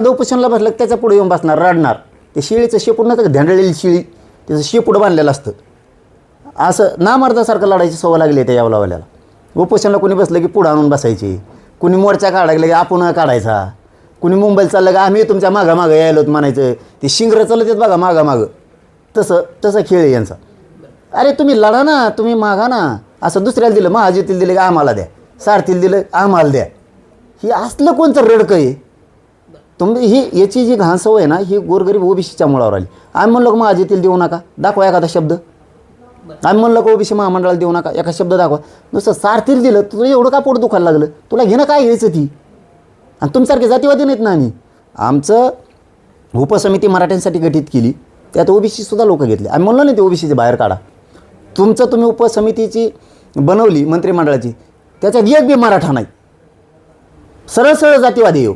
उपोषणला बसलं त्याच्या पुढे येऊन बसणार, रडणार. ते शिळीचं शेपूड नव्हतं, धेंडळलेली शिळी, त्याचं शेपूड बांधलेलं असतं. असं नामर्दासारखं लढायची सवय लागली त्या यावलावाल्याला. उपोषणला कोणी बसलं की पुढं आणून बसायचे, कुणी मोर्चा काढायला की आपण काढायचा, कुणी मुंबईला चाललं की आम्ही तुमच्या मागं यायलो म्हणायचं. ते शिंगरं चालत आहेत बघा मागं. तसं खेळ आहे यांचा. अरे तुम्ही लढा ना, तुम्ही मागा ना. असं दुसऱ्याला दिलं, महाजीतील दिलं की आम्हाला द्या, सारथीला दिलं आम्हाला द्या. ही असलं कोणतं रडकं आहे तुम्ही. ही याची जी घाण सवय आहे ना, ही गोरगरीब ओबीसीच्या मुळावर आली. आम्ही म्हणलो की महाजीतील देऊ नका, दाखवा एखादा शब्द. आम्ही म्हणलं की ओबीसी महामंडळाला देऊ नका, एका शब्द दाखवा. नुसतं सारथीला दिलं, तुला एवढं का पोट दुखायला लागलं? तुला घेणं काय घ्यायचं ती? आणि तुमच्यासारखे जातीवादी नाहीत ना आम्ही. आमचं उपसमिती मराठ्यांसाठी गठीत केली, त्यात ओबीसीसुद्धा लोक घेतले. आम्ही म्हणलो नाही ते ओबीसीचे बाहेर काढा. तुम्ही उपसमितीची बनवली मंत्रिमंडळाची, त्याच्यात एक बी मराठा नाही. सरळ जातीवादी येऊ.